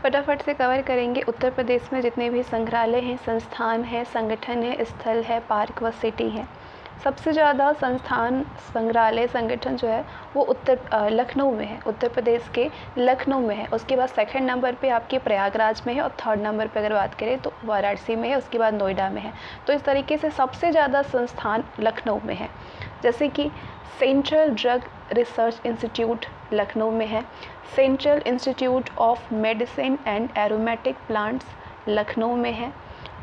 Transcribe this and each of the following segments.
फटाफट से कवर करेंगे। उत्तर प्रदेश में जितने भी संग्रहालय हैं, संस्थान हैं, संगठन है, स्थल है, पार्क व सिटी है, सबसे ज़्यादा संस्थान, संग्रहालय, संगठन जो है वो लखनऊ में है, उत्तर प्रदेश के लखनऊ में है। उसके बाद सेकंड नंबर पे आपके प्रयागराज में है और थर्ड नंबर पे अगर बात करें तो वाराणसी में है, उसके बाद नोएडा में है। तो इस तरीके से सबसे ज़्यादा संस्थान लखनऊ में है। जैसे कि central drug research institute Lucknow में है, central institute of medicine and aromatic plants Lucknow में है,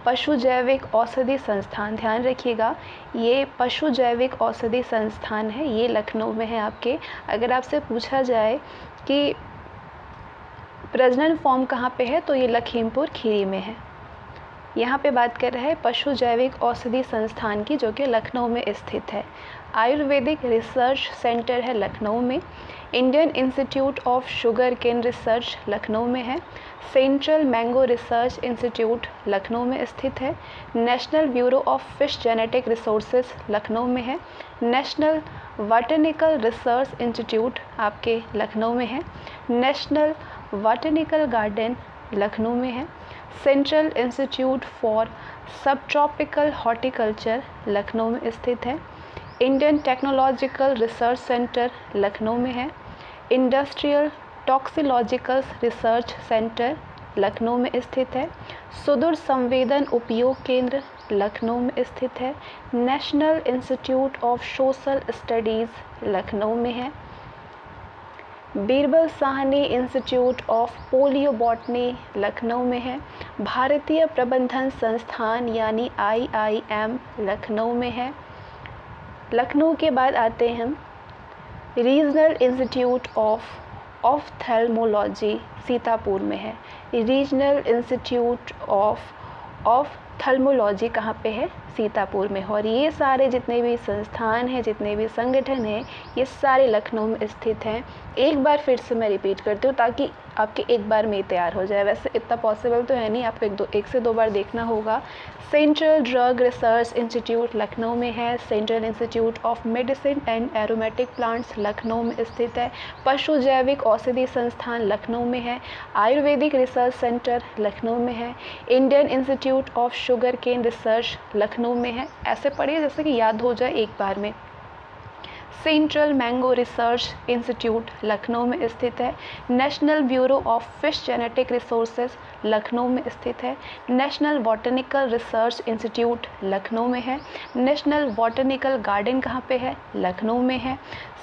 पशु जैविक औषधि संस्थान, ध्यान रखिएगा ये पशु जैविक औषधि संस्थान है, ये लखनऊ में है आपके। अगर आपसे पूछा जाए कि प्रजनन फॉर्म कहाँ पे है तो ये लखीमपुर खीरी में है। यहाँ पे बात कर रहे हैं पशु जैविक औषधि संस्थान की, जो कि लखनऊ में स्थित है। आयुर्वेदिक रिसर्च सेंटर है लखनऊ में। Indian institute of sugarcane research Lucknow में है। Central mango research institute Lucknow में स्थित है। National bureau of fish genetic resources Lucknow में है। नेशनल बॉटनिकल रिसर्च इंस्टीट्यूट आपके लखनऊ में है। नेशनल बॉटनिकल गार्डन लखनऊ में है। सेंट्रल इंस्टीट्यूट फॉर सब ट्रॉपिकल हॉर्टिकल्चर लखनऊ में स्थित है। Indian technological research centre Lucknow में है। इंडस्ट्रियल टॉक्सिलॉजिकल रिसर्च सेंटर लखनऊ में स्थित है। सुदूर संवेदन उपयोग केंद्र लखनऊ में स्थित है। National institute of social studies Lucknow में है। Birbal Sahni institute of polio botany Lucknow में है। भारतीय प्रबंधन संस्थान यानी IIM लखनऊ में है। लखनऊ के बाद आते हैं हम regional institute of ophthalmology Sitapur में है। रीजनल इंस्टीट्यूट ऑफ थल्मोलॉजी कहाँ पे है? सीतापुर में। और ये सारे जितने भी संस्थान हैं, जितने भी संगठन हैं, ये सारे लखनऊ में स्थित हैं। एक बार फिर से मैं रिपीट करती हूँ ताकि आपके एक बार में तैयार हो जाए। वैसे इतना पॉसिबल तो है नहीं, आपको एक से दो बार देखना होगा। Central drug research institute Lucknow में है। Central institute of medicine and aromatic plants Lucknow में स्थित है। पशु जैविक औषधि संस्थान लखनऊ में है। आयुर्वेदिक रिसर्च सेंटर लखनऊ में है। Indian institute of sugarcane research Lucknow में है। ऐसे पढ़िए जैसे कि याद हो जाए एक बार में। Central mango research institute Lucknow में स्थित है। National bureau of fish genetic resources Lucknow में स्थित है। National botanical research institute Lucknow में है। नेशनल बॉटनिकल गार्डन कहाँ पे है? लखनऊ में है।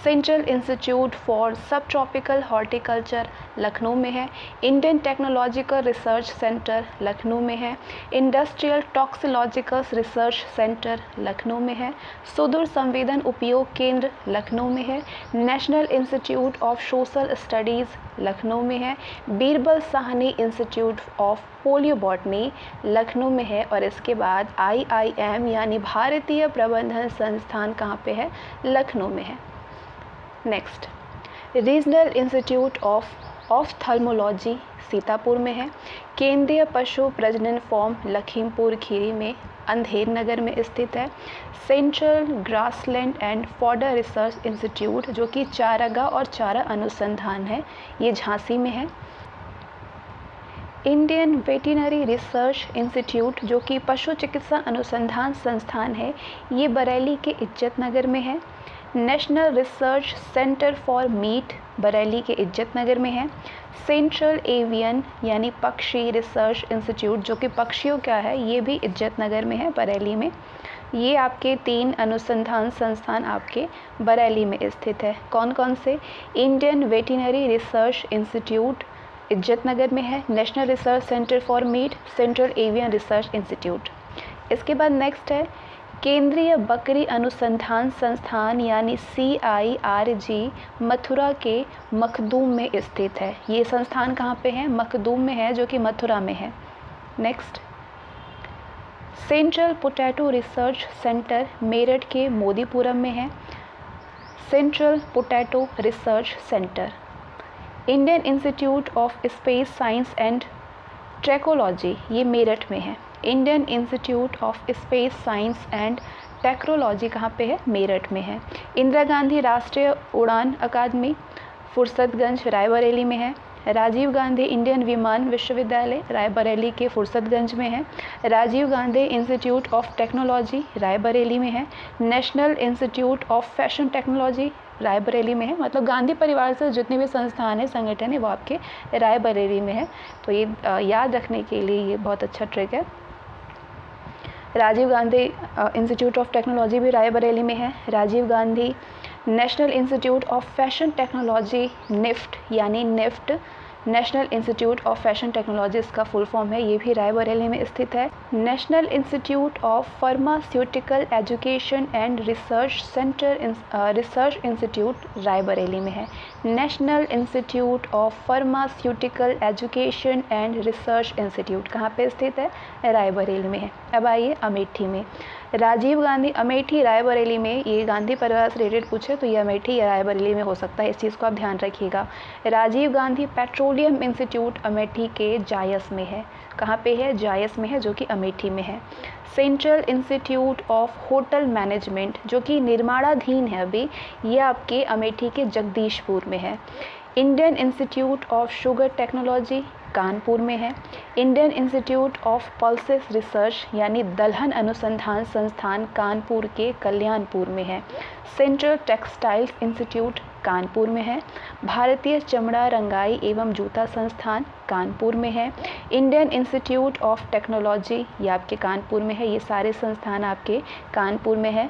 सेंट्रल इंस्टीट्यूट फॉर सब ट्रॉपिकल हॉर्टिकल्चर लखनऊ में है। Indian technological research centre Lucknow में है। इंडस्ट्रियल टॉक्सिलॉजिकल रिसर्च सेंटर लखनऊ में है। सुदूर संवेदन उपयोग केंद्र लखनऊ में है। National institute of social studies Lucknow में है। Birbal Sahni institute of polio botany Lucknow में है। और इसके बाद IIM यानी भारतीय प्रबंधन संस्थान कहाँ पे है? लखनऊ में है। Next, regional institute of ophthalmology Sitapur में है। केंद्रीय पशु प्रजनन फॉर्म लखीमपुर खीरी में अंधेर नगर में स्थित है। Central grassland and fodder research institute जो कि चारागाह और चारा अनुसंधान है, ये झांसी में है। इंडियन वेटिनरी रिसर्च इंस्टीट्यूट जो कि पशु चिकित्सा अनुसंधान संस्थान है, ये बरेली के इज्जत नगर में है। National research centre for meet Bareilly के इज्जत नगर में है। सेंट्रल एवियन यानी पक्षी रिसर्च इंस्टीट्यूट जो कि पक्षियों का है, ये भी इज्जत नगर में है, बरेली में। ये आपके 3 अनुसंधान संस्थान आपके बरेली में स्थित है। कौन कौन से? इंडियन वेटिनरी रिसर्च इंस्टीट्यूट इज्जत नगर में है। National research centre for meet, central avian research institute. इसके बाद नेक्स्ट है केंद्रीय बकरी अनुसंधान संस्थान यानी CIRG मथुरा के मखदूम में स्थित है। ये संस्थान कहाँ पे है? मखदूम में है, जो कि मथुरा में है। Next, central potato research centre Meerut के मोदीपुरम में है। Central potato research centre. Indian institute of space science and technology ये मेरठ में है। Indian institute of space science and technology कहाँ पे है? मेरठ में है। इंदिरा गांधी राष्ट्रीय उड़ान अकादमी फुर्सतगंज रायबरेली में है। राजीव गांधी इंडियन विमान विश्वविद्यालय रायबरेली के फुर्सतगंज में है। Rajiv Gandhi institute of technology Raebareli में है। National institute of fashion technology Raebareli में है। मतलब गांधी परिवार से जितने भी संस्थान है, संगठन है, वो आपके रायबरेली में है। तो ये याद रखने के लिए ये बहुत अच्छा ट्रिक है। Rajiv Gandhi institute of technology भी रायबरेली में है। Rajiv Gandhi national institute of fashion technology NIFT यानी NIFT national institute of fashion technology इसका फुल फॉर्म है, ये भी रायबरेली में स्थित है। National institute of pharmaceutical education and research centre research institute Raebareli में है। National institute of pharmaceutical education and research institute कहाँ पे स्थित है? रायबरेली में है। अब आइए अमेठी में। राजीव गांधी अमेठी रायबरेली में, ये गांधी परिवार से रिलेटेड पूछे तो ये अमेठी या रायबरेली में हो सकता है, इस चीज़ को आप ध्यान रखिएगा। राजीव गांधी पेट्रोलियम इंस्टीट्यूट अमेठी के जायस में है। कहाँ पे है? जायस में है, जो कि अमेठी में है। Central institute of hotel management जो कि निर्माणाधीन है अभी, ये आपके अमेठी के जगदीशपुर में है। Indian institute of sugar technology Kanpur में है। Indian institute of pulses research यानी दलहन अनुसंधान संस्थान कानपुर के कल्याणपुर में है। सेंट्रल टेक्सटाइल्स इंस्टीट्यूट कानपुर में है। भारतीय चमड़ा रंगाई एवं जूता संस्थान कानपुर में है। इंडियन इंस्टीट्यूट ऑफ टेक्नोलॉजी ये आपके कानपुर में है। ये सारे संस्थान आपके कानपुर में है।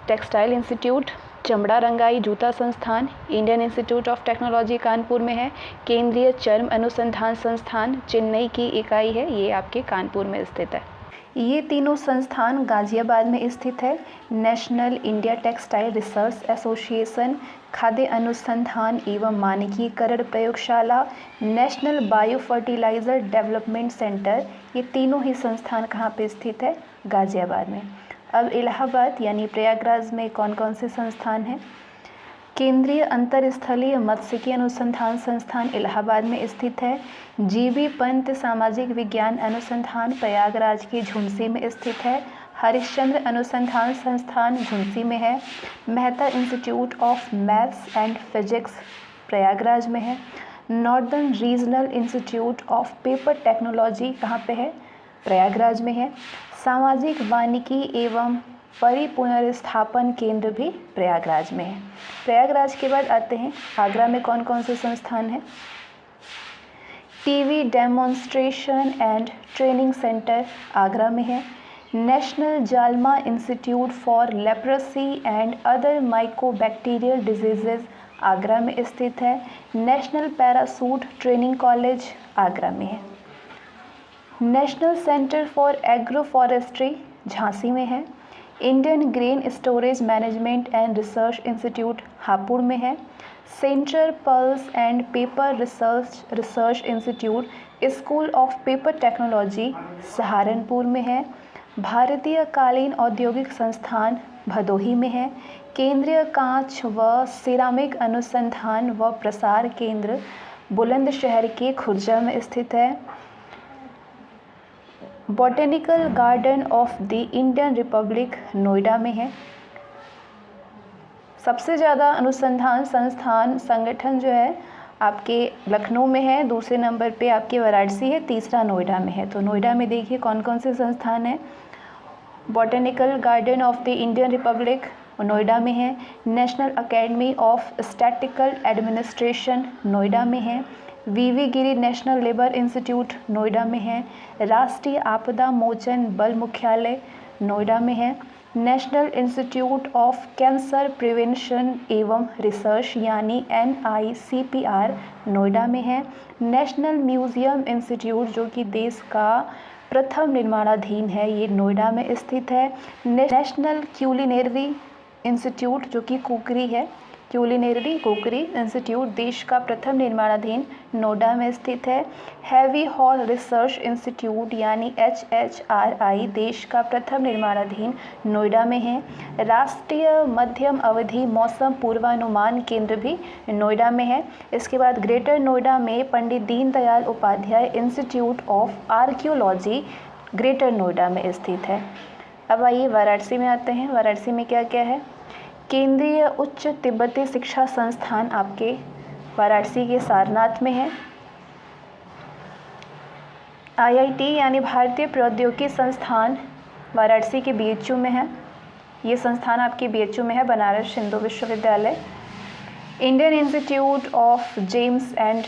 टेक्सटाइल इंस्टीट्यूट, चमड़ा रंगाई जूता संस्थान Indian institute of technology Kanpur में है। केंद्रीय चर्म अनुसंधान संस्थान चेन्नई की इकाई है, ये आपके कानपुर में स्थित है। ये तीनों संस्थान गाजियाबाद में स्थित है। National India textile research association, खाद्य अनुसंधान एवं मानकीकरण प्रयोगशाला, national bio fertiliser development centre, ये तीनों ही संस्थान कहाँ पे स्थित है? गाजियाबाद में। अब इलाहाबाद यानी प्रयागराज में कौन कौन से संस्थान हैं? केंद्रीय अंतरस्थलीय मत्स्यिकी अनुसंधान संस्थान इलाहाबाद में स्थित है। जीबी पंत सामाजिक विज्ञान अनुसंधान प्रयागराज के झुंसी में स्थित है। हरिश्चंद्र अनुसंधान संस्थान झुंसी में है। Mehta institute of maths and physics Prayagraj में है। Northern regional institute of paper technology कहाँ पे है? प्रयागराज में है। सामाजिक वानिकी एवं परिपुनर्स्थापन केंद्र भी प्रयागराज में है। प्रयागराज के बाद आते हैं आगरा में कौन कौन से संस्थान हैं? TV demonstration and training centre Agra में है। नेशनल जालमा institute for leprosy and other mycobacterial diseases Agra में स्थित है। National parachute training college Agra में है। National centre for agro forestry Jhansi में है। Indian grain storage management and research institute Hapur में है। Central pulse and paper research institute school of paper technology Saharanpur में है। भारतीय कालीन औद्योगिक संस्थान भदोही में है। केंद्रीय कांच व सिरामिक अनुसंधान व प्रसार केंद्र बुलंदशहर के खुर्जा में स्थित है। Botanical garden of the Indian Republic Noida में है। सबसे ज़्यादा अनुसंधान संस्थान संगठन जो है आपके लखनऊ में है, दूसरे नंबर पे आपके वाराणसी है, तीसरा नोएडा में है। तो नोएडा में देखिए कौन कौन से संस्थान हैं। Botanical garden of the Indian Republic Noida में है। National academy of statistical administration Noida में है। वीवी गिरी नेशनल लेबर इंस्टीट्यूट नोएडा में है। राष्ट्रीय आपदा मोचन बल मुख्यालय नोएडा में है। National institute of cancer prevention एवं रिसर्च यानी NICPR नोएडा में है। नेशनल म्यूजियम इंस्टीट्यूट जो कि देश का प्रथम निर्माणाधीन है, ये नोएडा में स्थित है। नेशनल क्यूलिनरी इंस्टीट्यूट जो कि कुकरी है, क्यूलिनरी कुकरी इंस्टीट्यूट देश का प्रथम निर्माणाधीन नोएडा में स्थित है। हैवी हॉल रिसर्च इंस्टीट्यूट यानी HHRI देश का प्रथम निर्माणाधीन नोएडा में है। राष्ट्रीय मध्यम अवधि मौसम पूर्वानुमान केंद्र भी नोएडा में है। इसके बाद ग्रेटर नोएडा में Pandit Deendayal Upadhyay institute of archaeology greater Noida में स्थित है। अब आइए वाराणसी में आते हैं। वाराणसी में क्या क्या है? केंद्रीय उच्च तिब्बती शिक्षा संस्थान आपके वाराणसी के सारनाथ में है। IIT यानी भारतीय प्रौद्योगिकी संस्थान वाराणसी के BHU में है। ये संस्थान आपके BHU में है, बनारस हिंदू विश्वविद्यालय। Indian institute of James and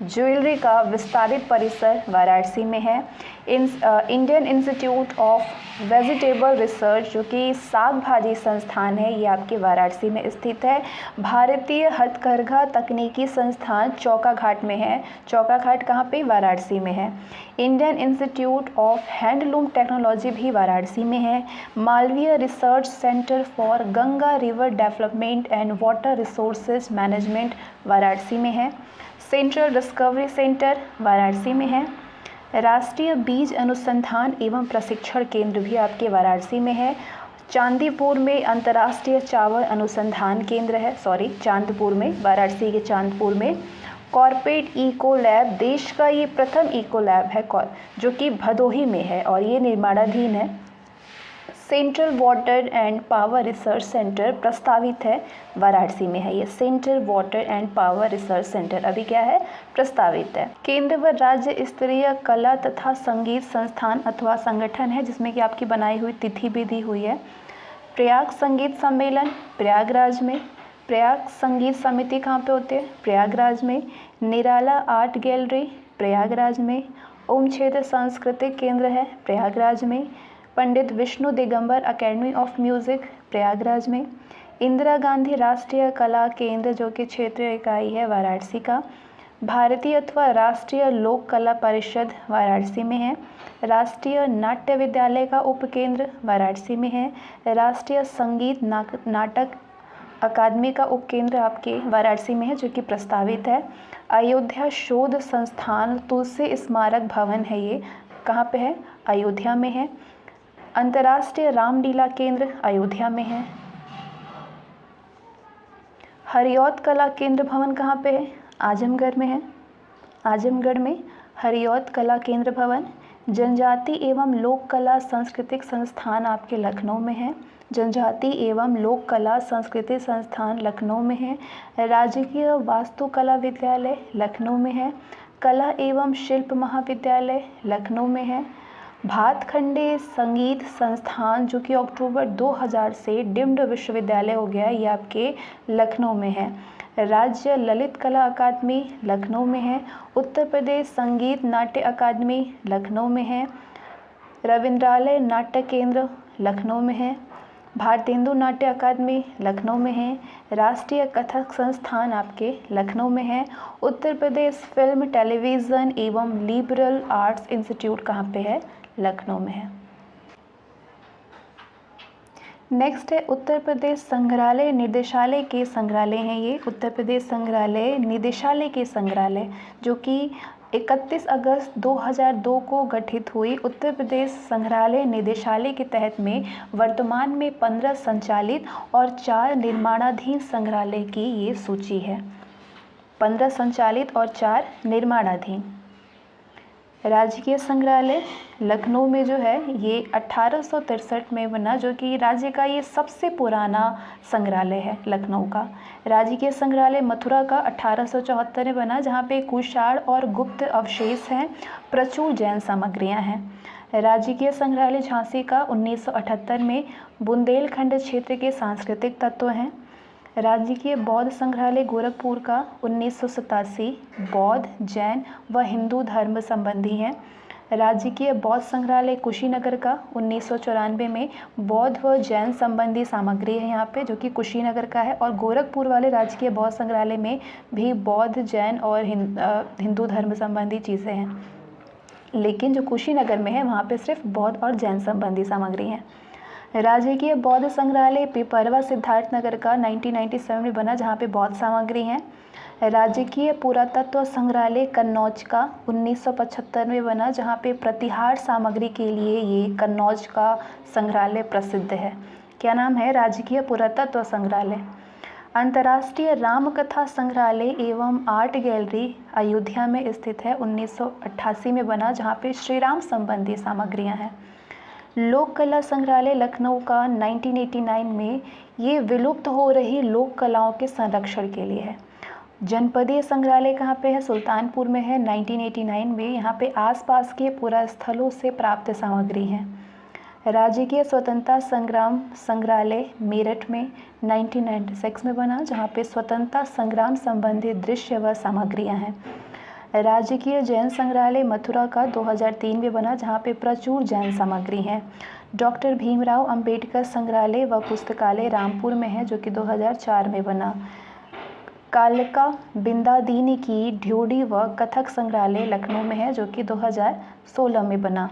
jewellery का विस्तारित परिसर वाराणसी में है। Indian institute of vegetable research जो कि साग भाजी संस्थान है, ये आपके वाराणसी में स्थित है। भारतीय हथकरघा तकनीकी संस्थान चौकाघाट में है। चौकाघाट कहाँ पे? वाराणसी में है। Indian institute of handloom technology भी वाराणसी में है। Malviya research centre for Ganga river development and water resources management Varanasi में है। सेंट्रल डिस्कवरी सेंटर वाराणसी में है। राष्ट्रीय बीज अनुसंधान एवं प्रशिक्षण केंद्र भी आपके वाराणसी में है। चांदीपुर में अंतर्राष्ट्रीय चावल अनुसंधान केंद्र है, चांदपुर में, वाराणसी के चांदपुर में। कॉर्पोरेट इको लैब, देश का ये प्रथम इको लैब है जो कि भदोही में है और ये निर्माणाधीन है। Central water and power research centre प्रस्तावित है, वाराणसी में है ये। Central water and power research centre अभी क्या है? प्रस्तावित है। केंद्र व राज्य स्तरीय कला तथा संगीत संस्थान अथवा संगठन है जिसमें कि आपकी बनाई हुई तिथि भी दी हुई है। प्रयाग संगीत सम्मेलन प्रयागराज में। प्रयाग संगीत समिति कहाँ पे होते हैं? प्रयागराज में। निराला आर्ट गैलरी प्रयागराज में। ओम क्षेत्र सांस्कृतिक केंद्र है प्रयागराज में। Pandit Vishnu Digambar academy of music Prayagraj में। इंदिरा गांधी राष्ट्रीय कला केंद्र जो कि क्षेत्रीय इकाई है वाराणसी का। भारतीय अथवा राष्ट्रीय लोक कला परिषद वाराणसी में है। राष्ट्रीय नाट्य विद्यालय का उपकेंद्र वाराणसी में है। राष्ट्रीय संगीत नाटक अकादमी का उपकेंद्र आपके वाराणसी में है जो कि प्रस्तावित है। अयोध्या शोध संस्थान तुलसी स्मारक भवन है, ये कहाँ पे है? अयोध्या में है। अंतर्राष्ट्रीय रामलीला केंद्र अयोध्या में है। हरिऔध कला केंद्र भवन कहाँ पे है? आजमगढ़ में है। आजमगढ़ में हरिऔध कला केंद्र भवन। जनजाति एवं लोक कला सांस्कृतिक संस्थान आपके लखनऊ में है। जनजाति एवं लोक कला संस्कृति संस्थान लखनऊ में है। राजकीय वास्तुकला विद्यालय लखनऊ में है। कला एवं शिल्प महाविद्यालय लखनऊ में है। भातखंडे संगीत संस्थान जो कि अक्टूबर 2000 से डीम्ड विश्वविद्यालय हो गया है, ये आपके लखनऊ में है। राज्य ललित कला अकादमी लखनऊ में है। उत्तर प्रदेश संगीत नाट्य अकादमी लखनऊ में है। रविंद्रालय नाट्य केंद्र लखनऊ में है। भारतेंदु नाट्य अकादमी लखनऊ में है। राष्ट्रीय कथक संस्थान आपके लखनऊ में है। उत्तर प्रदेश फिल्म टेलीविज़न एवं लिबरल आर्ट्स इंस्टीट्यूट कहाँ पे है? लखनऊ में है। नेक्स्ट है उत्तर प्रदेश संग्रहालय निदेशालय के संग्रहालय हैं ये। उत्तर प्रदेश संग्रहालय निदेशालय के संग्रहालय जो कि 31 अगस्त 2002 को गठित हुई। उत्तर प्रदेश संग्रहालय निदेशालय के तहत में वर्तमान में 15 संचालित और 4 निर्माणाधीन संग्रहालय की ये सूची है। 15 संचालित और 4 निर्माणाधीन। राजकीय संग्रहालय लखनऊ में जो है ये 1863 में बना, जो कि राज्य का ये सबसे पुराना संग्रहालय है लखनऊ का। राजकीय संग्रहालय मथुरा का 1874 में बना, जहाँ पे कुषाण और गुप्त अवशेष हैं, प्रचुर जैन सामग्रियाँ हैं। राजकीय संग्रहालय झांसी का 1978 में बुंदेलखंड क्षेत्र के सांस्कृतिक तत्व हैं। राजकीय बौद्ध संग्रहालय गोरखपुर का 1987 बौद्ध, जैन व हिंदू धर्म संबंधी हैं। राजकीय बौद्ध संग्रहालय कुशीनगर का 1994 में बौद्ध व जैन संबंधी सामग्री है यहाँ पे, जो कि कुशीनगर का है। और गोरखपुर वाले राजकीय बौद्ध संग्रहालय में भी बौद्ध, जैन और हिंदू धर्म संबंधी चीज़ें हैं, लेकिन जो कुशीनगर में है वहाँ पे सिर्फ बौद्ध और जैन संबंधी सामग्री है। राजकीय बौद्ध संग्रहालय पिपरवा सिद्धार्थनगर का 1997 में बना, जहाँ पे बौद्ध सामग्री हैं। राजकीय पुरातत्व संग्रहालय कन्नौज का 1975 में बना, जहाँ पे प्रतिहार सामग्री के लिए ये कन्नौज का संग्रहालय प्रसिद्ध है। क्या नाम है? राजकीय पुरातत्व संग्रहालय। अंतर्राष्ट्रीय रामकथा संग्रहालय एवं आर्ट गैलरी अयोध्या में स्थित है, 1988 में बना, जहाँ पे श्री राम संबंधी सामग्रियाँ हैं। लोक कला संग्रहालय लखनऊ का 1989 में ये विलुप्त हो रही लोक कलाओं के संरक्षण के लिए है। जनपदीय संग्रहालय कहाँ पे है? सुल्तानपुर में है। 1989 में यहाँ पे आसपास के पुरास्थलों से प्राप्त सामग्री है। राजकीय स्वतंत्रता संग्राम संग्रहालय मेरठ में 1996 में बना, जहाँ पे स्वतंत्रता संग्राम संबंधी दृश्य व सामग्रियाँ हैं। राजकीय जैन संग्रहालय मथुरा का 2003 में बना, जहाँ पे प्रचुर जैन सामग्री है। डॉक्टर भीमराव अंबेडकर संग्रहालय व पुस्तकालय रामपुर में है, जो कि 2004 में बना। कालका बिंदादीनी की ड्योढ़ी व कथक संग्रहालय लखनऊ में है, जो कि 2016 में बना।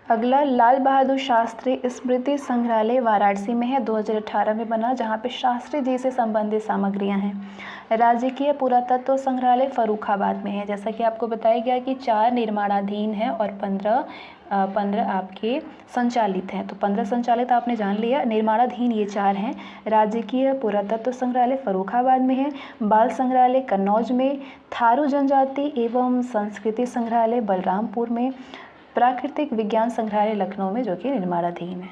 अगला लाल बहादुर शास्त्री स्मृति संग्रहालय वाराणसी में है, 2018 में बना, जहाँ पे शास्त्री जी से संबंधित सामग्रियाँ हैं। राजकीय पुरातत्व संग्रहालय फर्रुखाबाद में है। जैसा कि आपको बताया गया कि 4 निर्माणाधीन हैं और 15 आपके संचालित हैं। तो 15 संचालित आपने जान लिया, निर्माणाधीन ये 4 हैं। राजकीय पुरातत्व संग्रहालय फर्रुखाबाद में है, बाल संग्रहालय कन्नौज में, थारू जनजाति एवं संस्कृति संग्रहालय बलरामपुर में, प्राकृतिक विज्ञान संग्रहालय लखनऊ में, जो कि निर्माणाधीन है।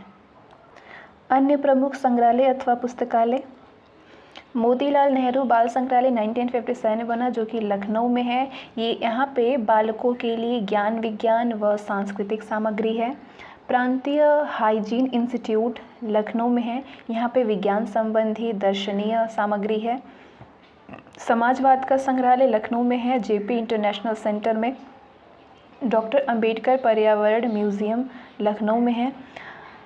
अन्य प्रमुख संग्रहालय अथवा पुस्तकालय, मोतीलाल नेहरू बाल संग्रहालय 1957 में बना, जो कि लखनऊ में है। ये यहाँ पे बालकों के लिए ज्ञान विज्ञान व सांस्कृतिक सामग्री है। प्रांतीय हाइजीन इंस्टीट्यूट लखनऊ में है, यहाँ पे विज्ञान संबंधी दर्शनीय सामग्री है। समाजवाद का संग्रहालय लखनऊ में है, जेपी इंटरनेशनल सेंटर में। डॉक्टर अंबेडकर पर्यावरण म्यूजियम लखनऊ में है।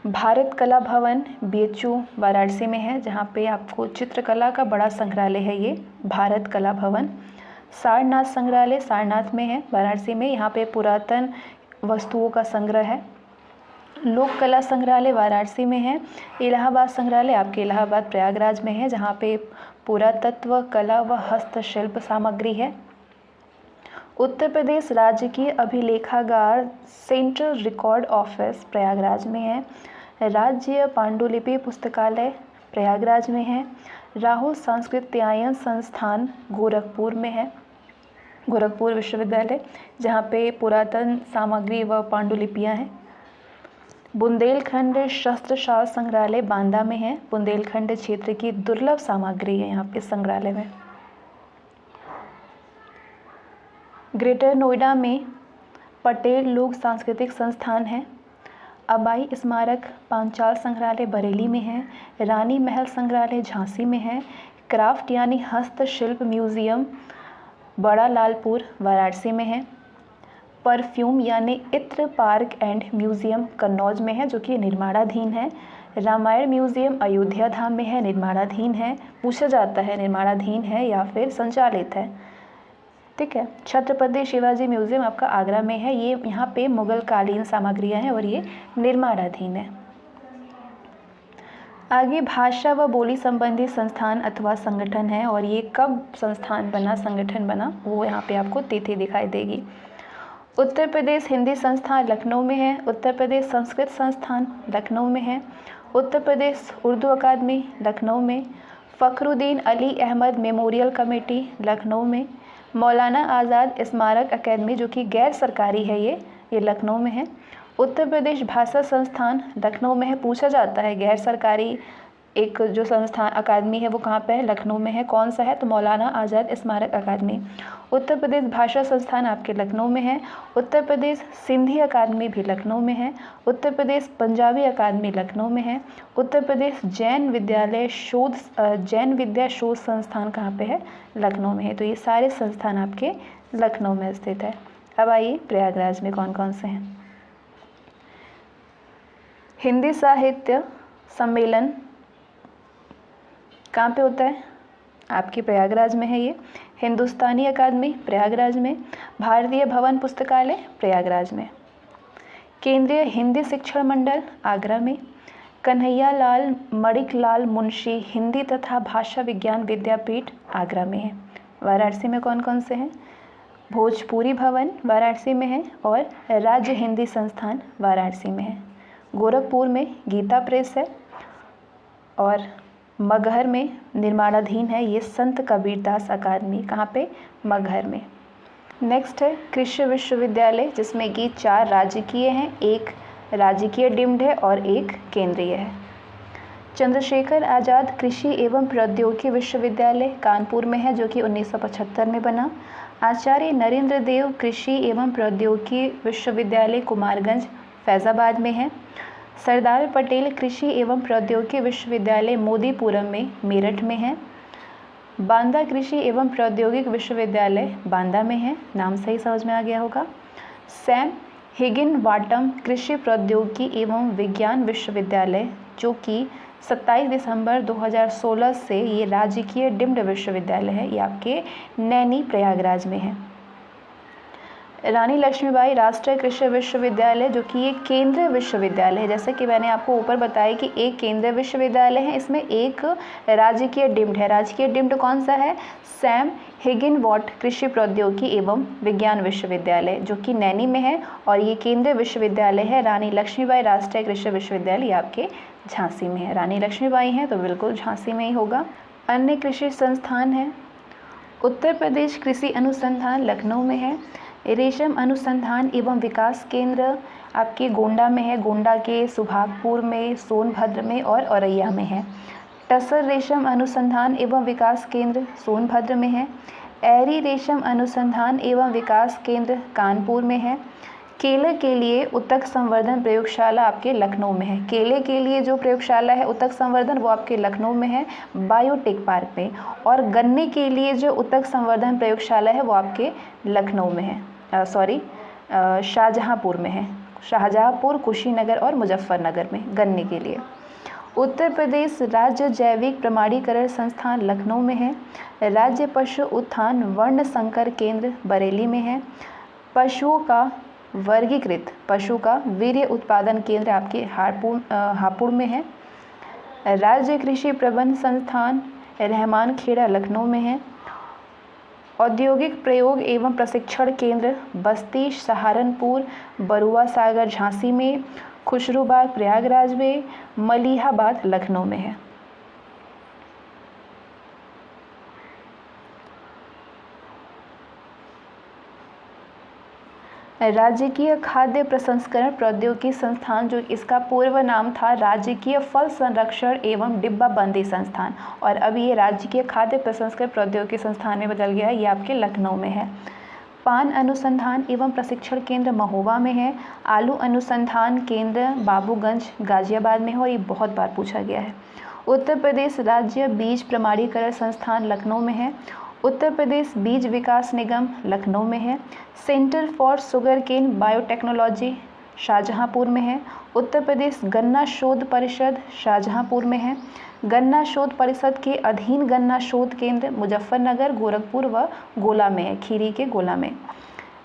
भारत कला भवन बीएचयू वाराणसी में है, जहाँ पे आपको चित्रकला का बड़ा संग्रहालय है ये भारत कला भवन। सारनाथ संग्रहालय सारनाथ में है वाराणसी में, यहाँ पे पुरातन वस्तुओं का संग्रह है। लोक कला संग्रहालय वाराणसी में है। इलाहाबाद संग्रहालय आपके इलाहाबाद प्रयागराज में है, जहाँ पे पुरातत्व कला व हस्तशिल्प सामग्री है। उत्तर प्रदेश राज्य अभिलेखागार सेंट्रल रिकॉर्ड ऑफिस प्रयागराज में है। राज्य पांडुलिपि पुस्तकालय प्रयागराज में है। राहुल सांस्कृत्यायन संस्थान गोरखपुर में है, गोरखपुर विश्वविद्यालय, जहाँ पे पुरातन सामग्री व पांडुलिपियाँ हैं। बुंदेलखंड शस्त्रशाल संग्रहालय बांदा में है। बुंदेलखंड क्षेत्र की दुर्लभ सामग्री है यहाँ पे संग्रहालय में। ग्रेटर नोएडा में पटेल लोक सांस्कृतिक संस्थान है। अबाई स्मारक पांचाल संग्रहालय बरेली में है। रानी महल संग्रहालय झांसी में है। क्राफ्ट यानी हस्तशिल्प म्यूजियम बड़ा लालपुर वाराणसी में है। परफ्यूम यानी इत्र पार्क एंड म्यूजियम कन्नौज में है, जो कि निर्माणाधीन है। रामायण म्यूजियम अयोध्या धाम में है, निर्माणाधीन है। पूछा जाता है निर्माणाधीन है या फिर संचालित है, ठीक है। छत्रपति शिवाजी म्यूजियम आपका आगरा में है, ये यहाँ पे मुगल कालीन सामग्रियाँ हैं और ये निर्माणाधीन है। आगे भाषा व बोली संबंधी संस्थान अथवा संगठन है, और ये कब संस्थान बना, संगठन बना, वो यहाँ पे आपको तिथि दिखाई देगी। उत्तर प्रदेश हिंदी संस्थान लखनऊ में है। उत्तर प्रदेश संस्कृत संस्थान लखनऊ में है। उत्तर प्रदेश उर्दू अकादमी लखनऊ में। फ़खरुद्दीन अली अहमद मेमोरियल कमेटी लखनऊ में। मौलाना आज़ाद स्मारक अकेडमी, जो कि गैर सरकारी है, ये लखनऊ में है। उत्तर प्रदेश भाषा संस्थान लखनऊ में है। पूछा जाता है गैर सरकारी एक जो संस्थान अकादमी है वो कहाँ पे है, लखनऊ में है। कौन सा है, तो मौलाना आज़ाद स्मारक अकादमी। उत्तर प्रदेश भाषा संस्थान आपके लखनऊ में है। उत्तर प्रदेश सिंधी अकादमी भी लखनऊ में है। उत्तर प्रदेश पंजाबी अकादमी लखनऊ में है। उत्तर प्रदेश जैन विद्या शोध संस्थान कहाँ पे है, लखनऊ में है। तो ये सारे संस्थान आपके लखनऊ में स्थित है। अब आइए प्रयागराज में कौन कौन से हैं। हिंदी साहित्य सम्मेलन कहाँ पे होता है, आपकी प्रयागराज में है ये। हिंदुस्तानी अकादमी प्रयागराज में। भारतीय भवन पुस्तकालय प्रयागराज में। केंद्रीय हिंदी शिक्षण मंडल आगरा में। कन्हैया लाल मणिकलाल मुंशी हिंदी तथा भाषा विज्ञान विद्यापीठ आगरा में है। वाराणसी में कौन कौन से हैं, भोजपुरी भवन वाराणसी में है और राज्य हिंदी संस्थान वाराणसी में है। गोरखपुर में गीता प्रेस है और मगहर में निर्माणाधीन है ये संत कबीरदास अकादमी, कहाँ पे, मगहर में। नेक्स्ट है कृषि विश्वविद्यालय, जिसमें कि 4 राजकीय हैं, एक राजकीय डीम्ड है और एक केंद्रीय है। चंद्रशेखर आज़ाद कृषि एवं प्रौद्योगिकी विश्वविद्यालय कानपुर में है, जो कि 1975 में बना। आचार्य नरेंद्र देव कृषि एवं प्रौद्योगिकी विश्वविद्यालय कुमारगंज फैज़ाबाद में है। सरदार पटेल कृषि एवं प्रौद्योगिकी विश्वविद्यालय मोदीपुरम में मेरठ में है। बांदा कृषि एवं प्रौद्योगिकी विश्वविद्यालय बांदा में है, नाम सही समझ में आ गया होगा। सैम हिगिनवाटम कृषि प्रौद्योगिकी एवं विज्ञान विश्वविद्यालय, जो कि 27 दिसंबर 2016 से ये राजकीय डीम्ड विश्वविद्यालय है, ये आपके नैनी प्रयागराज में है। रानी लक्ष्मीबाई राष्ट्रीय कृषि विश्वविद्यालय, जो कि ये केंद्रीय विश्वविद्यालय है, जैसे कि मैंने आपको ऊपर बताया कि एक केंद्रीय विश्वविद्यालय है, इसमें एक राजकीय डीम्ड है। राजकीय डीम्ड कौन सा है? सैम हिगिनवाट कृषि प्रौद्योगिकी एवं विज्ञान विश्वविद्यालय, जो कि नैनी में है, और ये केंद्रीय विश्वविद्यालय है रानी लक्ष्मीबाई राष्ट्रीय कृषि विश्वविद्यालय, ये आपके झांसी में है। रानी लक्ष्मीबाई हैं तो बिल्कुल झांसी में ही होगा। अन्य कृषि संस्थान है, उत्तर प्रदेश कृषि अनुसंधान लखनऊ में है। रेशम अनुसंधान एवं विकास केंद्र आपके गोंडा में है, गोंडा के सुभागपुर में, सोनभद्र में और औरैया में है। टसर रेशम अनुसंधान एवं विकास केंद्र सोनभद्र में है। एरी रेशम अनुसंधान एवं विकास केंद्र कानपुर में है। केले के लिए उत्तक संवर्धन प्रयोगशाला आपके लखनऊ में है। केले के लिए जो प्रयोगशाला है उत्तक संवर्धन, वो आपके लखनऊ में है, बायोटेक पार्क में। और गन्ने के लिए जो उत्तक संवर्धन प्रयोगशाला है वो आपके लखनऊ में है, शाहजहांपुर में है। शाहजहांपुर, कुशीनगर और मुजफ्फरनगर में गन्ने के लिए। उत्तर प्रदेश राज्य जैविक प्रमाणीकरण संस्थान लखनऊ में है। राज्य पशु उत्थान वर्ण संकर केंद्र बरेली में है। पशुओं का वर्गीकृत पशु का वीर्य उत्पादन केंद्र आपके हापुड़ में है। राज्य कृषि प्रबंध संस्थान रहमान खेड़ा लखनऊ में है। औद्योगिक प्रयोग एवं प्रशिक्षण केंद्र बस्ती सहारनपुर, बरुआ सागर झांसी में, खुशरूबाग प्रयागराज में, मलिहाबाद लखनऊ में है। राजकीय खाद्य प्रसंस्करण प्रौद्योगिकी संस्थान, जो इसका पूर्व नाम था राजकीय फल संरक्षण एवं डिब्बाबंदी संस्थान, और अब ये राजकीय खाद्य प्रसंस्करण प्रौद्योगिकी संस्थान में बदल गया है, ये आपके लखनऊ में है। पान अनुसंधान एवं प्रशिक्षण केंद्र महोबा में है। आलू अनुसंधान केंद्र बाबूगंज गाजियाबाद में है, और ये बहुत बार पूछा गया है। उत्तर प्रदेश राज्य बीज प्रमाणीकरण संस्थान लखनऊ में है। उत्तर प्रदेश बीज विकास निगम लखनऊ में है। Centre for sugarcane biotechnology Shahjahanpur में है। उत्तर प्रदेश गन्ना शोध परिषद शाहजहांपुर में है। गन्ना शोध परिषद के अधीन गन्ना शोध केंद्र मुजफ्फरनगर, गोरखपुर व गोला में है, खीरी के गोला में।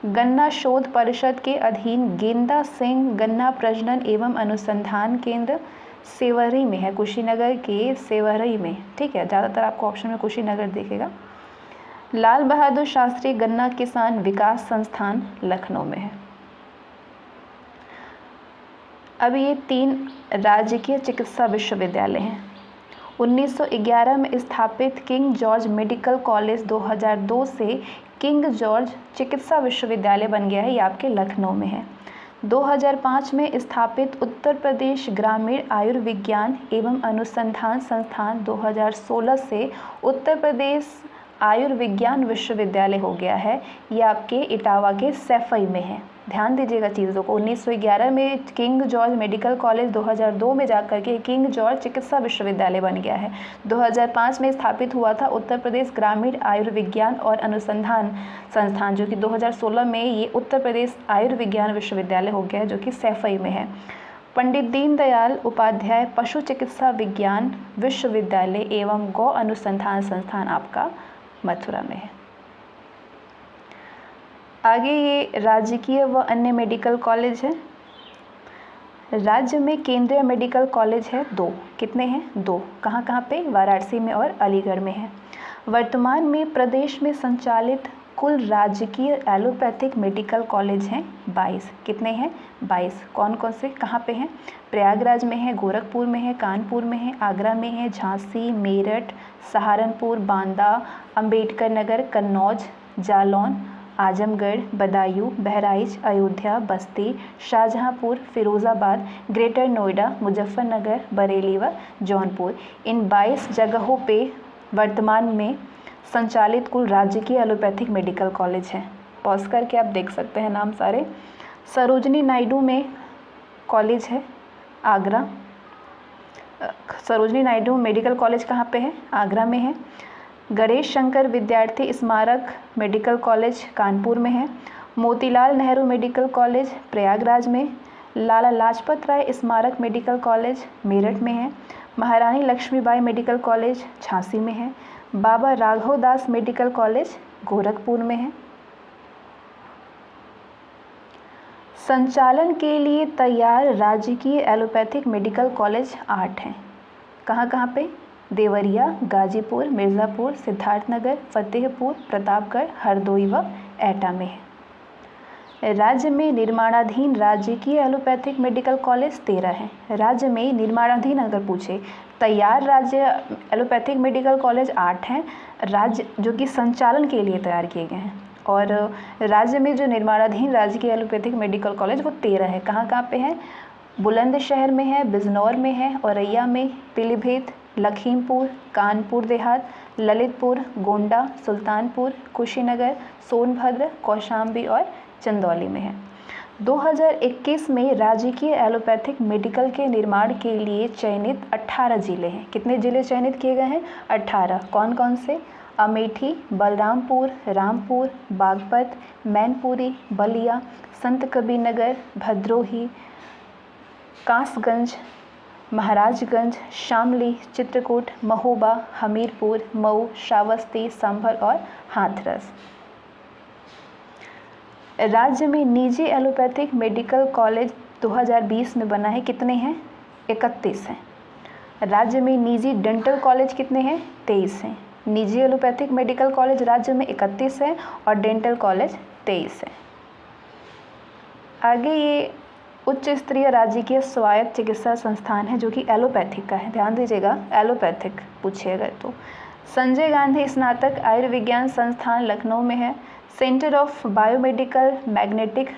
गन्ना शोध परिषद के अधीन गेंदा सिंह गन्ना प्रजनन एवं अनुसंधान केंद्र सेवरी में है, कुशीनगर के सेवरी में। ठीक है, ज़्यादातर आपको ऑप्शन में कुशीनगर दिखेगा। लाल बहादुर शास्त्री गन्ना किसान विकास संस्थान लखनऊ में है। अब ये 3 राजकीय चिकित्सा विश्वविद्यालय हैं। 1911 में स्थापित किंग जॉर्ज मेडिकल कॉलेज 2002 से किंग जॉर्ज चिकित्सा विश्वविद्यालय बन गया है, ये आपके लखनऊ में है। 2005 में स्थापित उत्तर प्रदेश ग्रामीण आयुर्विज्ञान एवं अनुसंधान संस्थान 2016 से उत्तर प्रदेश आयुर्विज्ञान विश्वविद्यालय हो गया है, ये आपके इटावा के सैफई में है। ध्यान दीजिएगा चीज़ों को। 1911 में किंग जॉर्ज मेडिकल कॉलेज, 2002 में जाकर के किंग जॉर्ज चिकित्सा विश्वविद्यालय बन गया है। 2005 में स्थापित हुआ था उत्तर प्रदेश ग्रामीण आयुर्विज्ञान और अनुसंधान संस्थान, जो कि 2016 में ये उत्तर प्रदेश आयुर्विज्ञान विश्वविद्यालय हो गया है, जो कि सैफई में है। पंडित दीनदयाल उपाध्याय पशु चिकित्सा विज्ञान विश्वविद्यालय एवं गौ अनुसंधान संस्थान आपका मथुरा में है। आगे ये राजकीय व अन्य मेडिकल कॉलेज है। राज्य में केंद्रीय मेडिकल कॉलेज है 2। कितने हैं? 2। कहाँ कहाँ पे? वाराणसी में और अलीगढ़ में है। वर्तमान में प्रदेश में संचालित कुल राजकीय एलोपैथिक मेडिकल कॉलेज हैं 22। कितने हैं? 22। कौन कौन से कहाँ पे हैं? प्रयागराज में है, गोरखपुर में है, कानपुर में है, आगरा में है, झांसी, मेरठ, सहारनपुर, बांदा, अंबेडकर नगर, कन्नौज, जालौन, आजमगढ़, बदायूं, बहराइच, अयोध्या, बस्ती, शाहजहांपुर, फिरोज़ाबाद, ग्रेटर नोएडा, मुजफ्फरनगर, बरेली व जौनपुर। इन 22 जगहों पे वर्तमान में संचालित कुल राजकीय एलोपैथिक मेडिकल कॉलेज हैं। पॉज करके आप देख सकते हैं नाम सारे। सरोजनी नायडू में कॉलेज है आगरा। सरोजनी नायडू मेडिकल कॉलेज कहाँ पे है? आगरा में है। गणेश शंकर विद्यार्थी स्मारक मेडिकल कॉलेज कानपुर में है। मोतीलाल नेहरू मेडिकल कॉलेज प्रयागराज में। लाला लाजपत राय स्मारक मेडिकल कॉलेज मेरठ में है। महारानी लक्ष्मीबाई मेडिकल कॉलेज झांसी में है। बाबा राघव दास मेडिकल कॉलेज गोरखपुर में है। संचालन के लिए तैयार राजकीय एलोपैथिक मेडिकल कॉलेज 8 हैं। कहाँ कहाँ पे? देवरिया, गाजीपुर, मिर्ज़ापुर, सिद्धार्थनगर, फतेहपुर, प्रतापगढ़, हरदोई व एटा में है। राज्य में निर्माणाधीन राजकीय एलोपैथिक मेडिकल कॉलेज 13 हैं। राज्य में निर्माणाधीन अगर पूछे, तैयार राज्य एलोपैथिक मेडिकल कॉलेज 8 हैं, राज्य जो कि संचालन के लिए तैयार किए गए हैं। और राज्य में जो निर्माणाधीन राजकीय एलोपैथिक मेडिकल कॉलेज वो 13 है। कहाँ कहाँ पे है? बुलंदशहर में है, बिजनौर में है, औरैया में, पीलीभीत, लखीमपुर, कानपुर देहात, ललितपुर, गोंडा, सुल्तानपुर, कुशीनगर, सोनभद्र, कौशाम्बी और चंदौली में है। 2021 में राजकीय एलोपैथिक मेडिकल के निर्माण के लिए चयनित 18 जिले हैं। कितने जिले चयनित किए गए हैं? 18। कौन कौन से? अमेठी, बलरामपुर, रामपुर, बागपत, मैनपुरी, बलिया, संत कबीरनगर, भद्रोही, कासगंज, महाराजगंज, शामली, चित्रकूट, महोबा, हमीरपुर, मऊ, श्रावस्ती, संभल और हाथरस। राज्य में निजी एलोपैथिक मेडिकल कॉलेज 2020 में बना है। कितने हैं? 31 हैं। राज्य में निजी डेंटल कॉलेज कितने हैं? 23 हैं। निजी एलोपैथिक मेडिकल कॉलेज राज्य में 31 है और डेंटल कॉलेज 23 है। आगे ये उच्च स्तरीय राजकीय स्वायत्त चिकित्सा संस्थान है जो कि एलोपैथिक का है। ध्यान दीजिएगा, एलोपैथिक पूछिएगा तो। संजय गांधी स्नातक आयुर्विज्ञान संस्थान लखनऊ में है। Centre of biomedical magnetic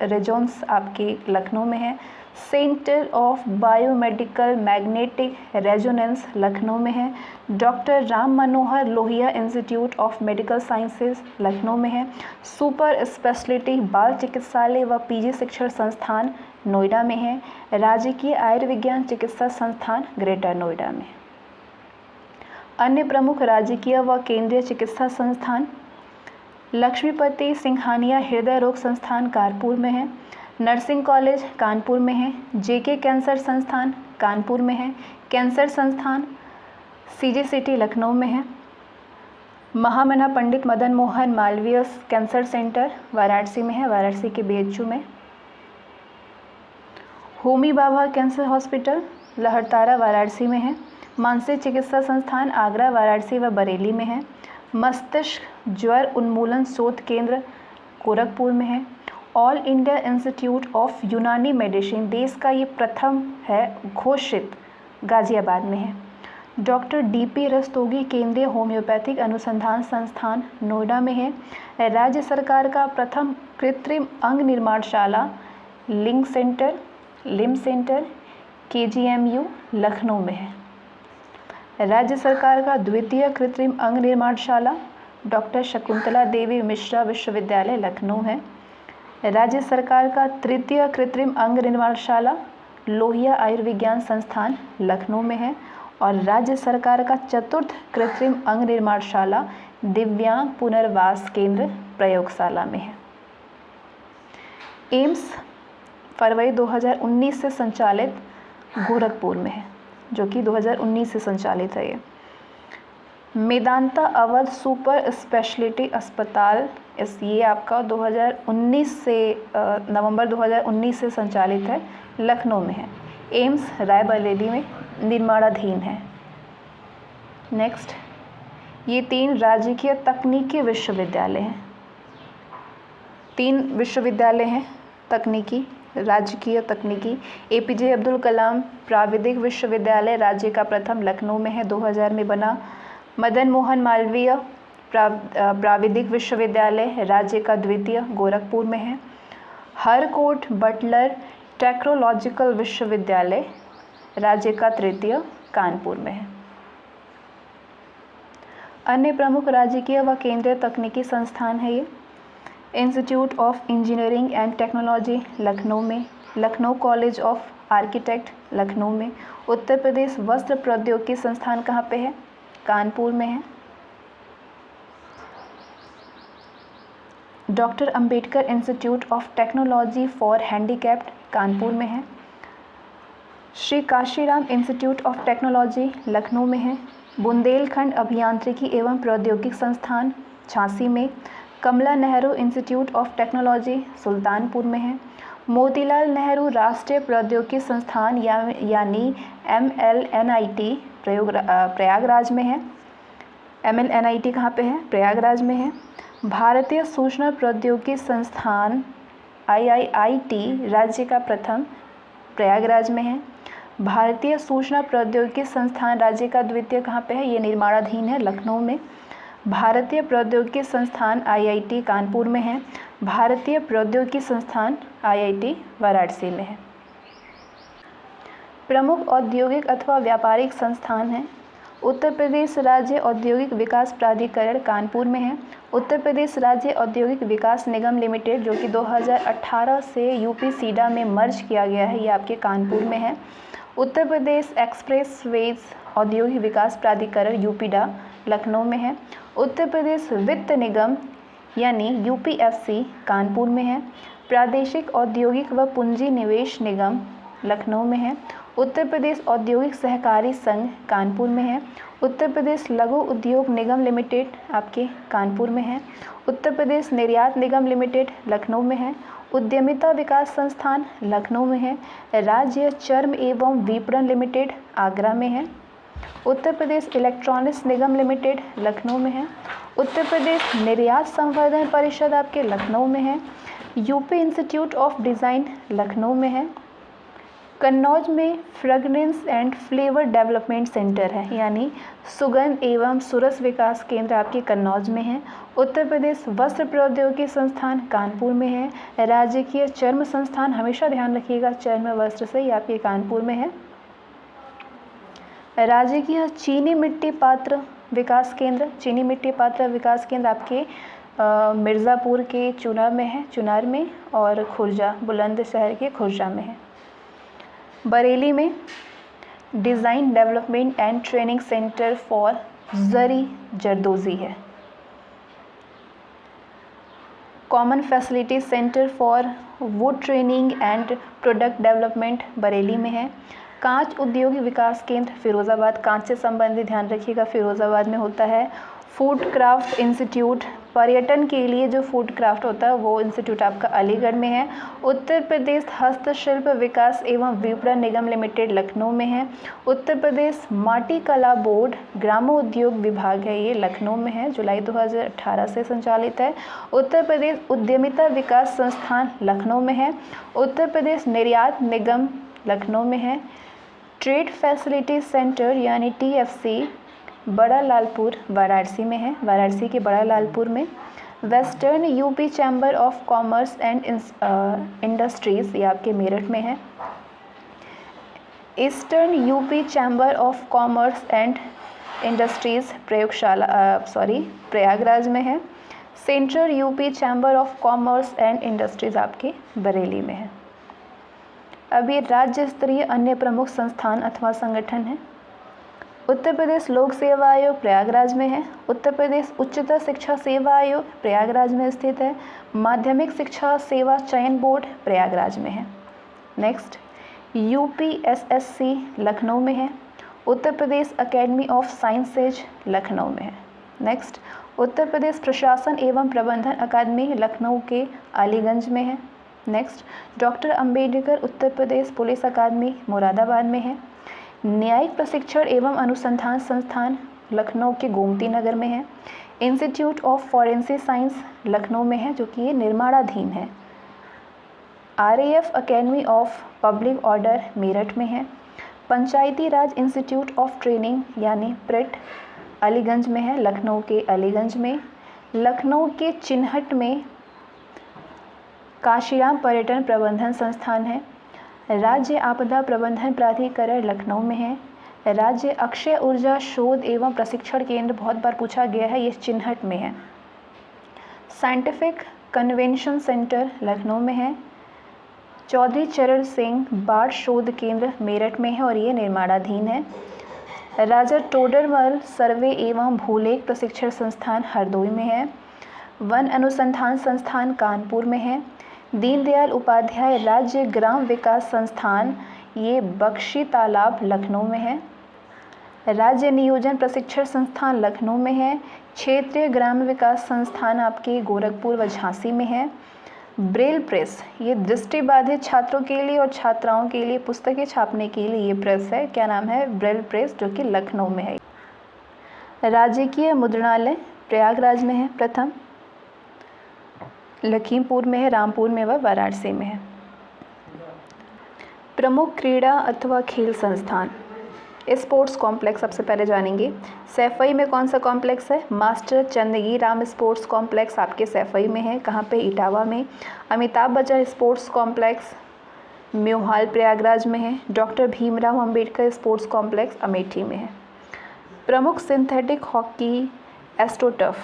resonance आपकी लखनऊ में है। Centre of biomedical magnetic resonance Lucknow में है। Doctor Ram Manohar Lohia institute of medical sciences Lucknow में है। सुपर स्पेशलिटी बाल चिकित्सालय व पीजी शिक्षण संस्थान नोएडा में है। राजकीय आयुर्विज्ञान चिकित्सा संस्थान ग्रेटर नोएडा में। अन्य प्रमुख राजकीय व केंद्रीय चिकित्सा संस्थान: लक्ष्मीपति सिंघानिया हृदय रोग संस्थान कानपुर में है। नर्सिंग कॉलेज कानपुर में है। जेके कैंसर संस्थान कानपुर में है। कैंसर संस्थान सीजीसीटी लखनऊ में है। महामना पंडित मदन मोहन मालवीय कैंसर सेंटर वाराणसी में है, वाराणसी के बीएचयू में। होमी भाभा कैंसर हॉस्पिटल लहरतारा वाराणसी में है। मानसिक चिकित्सा संस्थान आगरा, वाराणसी व बरेली में है। मस्तिष्क ज्वर उन्मूलन शोध केंद्र गोरखपुर में है। ऑल इंडिया इंस्टीट्यूट ऑफ यूनानी मेडिसिन देश का ये प्रथम है घोषित गाजियाबाद में है। डॉक्टर डीपी रस्तोगी केंद्रीय होम्योपैथिक अनुसंधान संस्थान नोएडा में है। राज्य सरकार का प्रथम कृत्रिम अंग निर्माणशाला लिंग सेंटर केजीएमयू लखनऊ में है। राज्य सरकार का द्वितीय कृत्रिम अंग निर्माणशाला डॉक्टर शकुंतला देवी मिश्रा विश्वविद्यालय लखनऊ है। राज्य सरकार का तृतीय कृत्रिम अंग निर्माणशाला लोहिया आयुर्विज्ञान संस्थान लखनऊ में है। और राज्य सरकार का चतुर्थ कृत्रिम अंग निर्माणशाला दिव्यांग पुनर्वास केंद्र प्रयोगशाला में है। एम्स फरवरी 2019 से संचालित गोरखपुर में है, जो कि 2019 से संचालित है। ये मेदांता अवध सुपर स्पेशलिटी अस्पताल ये आपका 2019 से नवंबर 2019 से संचालित है, लखनऊ में है। एम्स रायबरेली में निर्माणाधीन है। नेक्स्ट, ये 3 राजकीय तकनीकी विश्वविद्यालय हैं। 3 विश्वविद्यालय हैं तकनीकी, राजकीय तकनीकी। एपीजे अब्दुल कलाम प्राविधिक विश्वविद्यालय राज्य का प्रथम लखनऊ में है, 2000 में बना। मदन मोहन मालवीय प्राविधिक विश्वविद्यालय राज्य का द्वितीय गोरखपुर में है। हरकोट बटलर टेक्नोलॉजिकल विश्वविद्यालय राज्य का तृतीय कानपुर में है। अन्य प्रमुख राजकीय व केंद्रीय तकनीकी संस्थान है ये institute of engineering and technology Lucknow में, Lucknow college of architect Lucknow में। उत्तर प्रदेश वस्त्र प्रौद्योगिकी संस्थान कहाँ पे है? कानपुर में है। Doctor Ambedkar institute of technology for handicapped Kanpur में है। Shri Kashiram institute of technology Lucknow में है। बुंदेलखंड अभियांत्रिकी एवं प्रौद्योगिकी संस्थान झांसी में। Kamla Nehru institute of technology Sultanpur में है। मोतीलाल नेहरू राष्ट्रीय प्रौद्योगिकी संस्थान यानी MLNIT प्रयागराज में है। MLNIT कहाँ पे है? प्रयागराज में है। भारतीय सूचना प्रौद्योगिकी संस्थान IIIT राज्य का प्रथम प्रयागराज में है। भारतीय सूचना प्रौद्योगिकी संस्थान राज्य का द्वितीय कहाँ पे है? ये निर्माणाधीन है लखनऊ में। भारतीय प्रौद्योगिकी संस्थान IIT कानपुर में है। भारतीय प्रौद्योगिकी संस्थान IIT वाराणसी में है। प्रमुख औद्योगिक अथवा व्यापारिक संस्थान हैं। उत्तर प्रदेश राज्य औद्योगिक विकास प्राधिकरण कानपुर में है। उत्तर प्रदेश राज्य औद्योगिक विकास निगम लिमिटेड जो कि 2018 से UP-सीडा में मर्ज किया गया है, ये आपके कानपुर में है। उत्तर प्रदेश एक्सप्रेसवेज औद्योगिक विकास प्राधिकरण UPDA लखनऊ में है। उत्तर प्रदेश वित्त निगम यानी UPFC कानपुर में है। प्रादेशिक औद्योगिक व पूंजी निवेश निगम लखनऊ में है। उत्तर प्रदेश औद्योगिक सहकारी संघ कानपुर में है। उत्तर प्रदेश लघु उद्योग निगम लिमिटेड आपके कानपुर में है। उत्तर प्रदेश निर्यात निगम लिमिटेड लखनऊ में है। उद्यमिता विकास संस्थान लखनऊ में है। राज्य चर्म एवं विपणन लिमिटेड आगरा में है। उत्तर प्रदेश इलेक्ट्रॉनिक्स निगम लिमिटेड लखनऊ में है। उत्तर प्रदेश निर्यात संवर्धन परिषद आपके लखनऊ में है। UP institute of design Lucknow में है। कन्नौज में fragrance and flavour development centre है यानी सुगंध एवं सुरस विकास केंद्र आपके कन्नौज में है। उत्तर प्रदेश वस्त्र प्रौद्योगिकी संस्थान कानपुर में है। राजकीय चर्म संस्थान, हमेशा ध्यान रखिएगा चर्म वस्त्र से, ये आपके कानपुर में है। राजकीय चीनी मिट्टी पात्र विकास केंद्र, चीनी मिट्टी पात्र विकास केंद्र आपके मिर्ज़ापुर के चुनार में है, चुनार में, और खुर्जा बुलंदशहर के खुर्जा में है। बरेली में design development and training centre for zari zardozi है। Common facility centre for wood training and product development Bareilly में है। कांच उद्योग विकास केंद्र फिरोज़ाबाद, कांच से संबंधित ध्यान रखिएगा फिरोज़ाबाद में होता है। फूड क्राफ्ट इंस्टीट्यूट, पर्यटन के लिए जो फूड क्राफ्ट होता है वो इंस्टीट्यूट आपका अलीगढ़ में है। उत्तर प्रदेश हस्तशिल्प विकास एवं विपणन निगम लिमिटेड लखनऊ में है। उत्तर प्रदेश माटी कला बोर्ड ग्रामोद्योग विभाग है, ये लखनऊ में है, जुलाई 2018 से संचालित है। उत्तर प्रदेश उद्यमिता विकास संस्थान लखनऊ में है। उत्तर प्रदेश निर्यात निगम लखनऊ में है। ट्रेड फैसिलिटी सेंटर यानी TFC बड़ा लालपुर वाराणसी में है, वाराणसी के बड़ा लालपुर में। Western UP chamber of commerce and industries ये आपके मेरठ में है। Eastern UP chamber of commerce and industries Prayagraj में है। Central UP chamber of commerce and industries आपके बरेली में है। अब ये राज्य स्तरीय अन्य प्रमुख संस्थान अथवा संगठन हैं। उत्तर प्रदेश लोक सेवा आयोग प्रयागराज में है। उत्तर प्रदेश उच्चतर शिक्षा सेवा आयोग प्रयागराज में स्थित है। माध्यमिक शिक्षा सेवा चयन बोर्ड प्रयागराज में है। नेक्स्ट UPSSC लखनऊ में है। Uttar Pradesh academy of sciences Lucknow में है। नेक्स्ट उत्तर प्रदेश प्रशासन एवं प्रबंधन अकादमी लखनऊ के अलीगंज में है। Next doctor Ambedkar Uttar Pradesh police अकादमी मुरादाबाद में है। न्यायिक प्रशिक्षण एवं अनुसंधान संस्थान लखनऊ के गोमती नगर में है। Institute of forensic science Lucknow में है जो कि ये निर्माणाधीन है। RAF academy of public order Meerut में है। पंचायती राज इंस्टीट्यूट ऑफ ट्रेनिंग यानी PRIT अलीगंज में है, लखनऊ के अलीगंज में। लखनऊ के चिन्हट में काशीराम पर्यटन प्रबंधन संस्थान है। राज्य आपदा प्रबंधन प्राधिकरण लखनऊ में है। राज्य अक्षय ऊर्जा शोध एवं प्रशिक्षण केंद्र, बहुत बार पूछा गया है, ये चिन्हट में है। साइंटिफिक कन्वेंशन सेंटर लखनऊ में है। चौधरी चरण सिंह बाढ़ शोध केंद्र मेरठ में है और ये निर्माणाधीन है। राजा टोडरमल सर्वे एवं भूलेख प्रशिक्षण संस्थान हरदोई में है। वन अनुसंधान संस्थान कानपुर में है। दीनदयाल उपाध्याय राज्य ग्राम विकास संस्थान, ये बख्शी तालाब लखनऊ में है। राज्य नियोजन प्रशिक्षण संस्थान लखनऊ में है। क्षेत्रीय ग्राम विकास संस्थान आपके गोरखपुर व झांसी में है। ब्रेल प्रेस, ये दृष्टिबाधित छात्रों के लिए और छात्राओं के लिए पुस्तकें छापने के लिए ये प्रेस है, क्या नाम है, ब्रेल प्रेस, जो कि लखनऊ में है। राजकीय मुद्रणालय प्रयागराज में है प्रथम, लखीमपुर में है, रामपुर में व वाराणसी में है। प्रमुख क्रीड़ा अथवा खेल संस्थान, स्पोर्ट्स कॉम्प्लेक्स सबसे पहले जानेंगे। सैफई में कौन सा कॉम्प्लेक्स है? Master Chandgi Ram sports complex आपके सैफई में है। कहाँ पे? इटावा में। अमिताभ बच्चन स्पोर्ट्स कॉम्प्लेक्स म्योहाल प्रयागराज में है। Doctor Bhimrao Ambedkar sports complex Amethi में है। प्रमुख सिंथेटिक हॉकी एस्ट्रोटर्फ,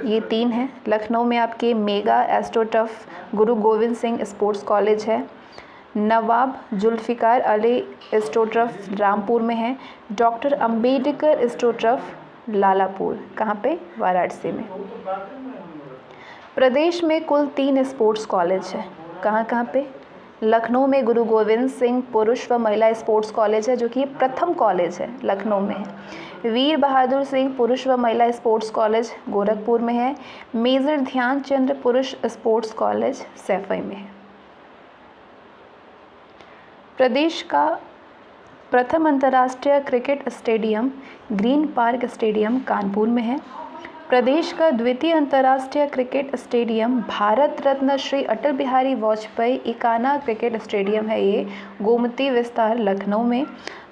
ये 3 हैं। लखनऊ में आपके मेगा एस्ट्रोटर्फ गुरु गोविंद सिंह स्पोर्ट्स कॉलेज है। नवाब जुल्फ़िकार अली एस्ट्रोटर्फ रामपुर में है। डॉक्टर अंबेडकर एस्ट्रोटर्फ लालापुर, कहाँ पे? वाराणसी में। प्रदेश में कुल 3 स्पोर्ट्स कॉलेज है। कहाँ कहाँ पे? लखनऊ में गुरु गोविंद सिंह पुरुष व महिला स्पोर्ट्स कॉलेज है, जो कि प्रथम कॉलेज है, लखनऊ में है। वीर बहादुर सिंह पुरुष व महिला स्पोर्ट्स कॉलेज गोरखपुर में है। मेजर ध्यानचंद पुरुष स्पोर्ट्स कॉलेज सैफई में है। प्रदेश का प्रथम अंतर्राष्ट्रीय cricket stadium green park stadium Kanpur में है। प्रदेश का द्वितीय अंतर्राष्ट्रीय cricket stadium Bharat Ratna Shri Atal Bihari Vajpayee Ekana cricket stadium है, ये गोमती विस्तार लखनऊ में।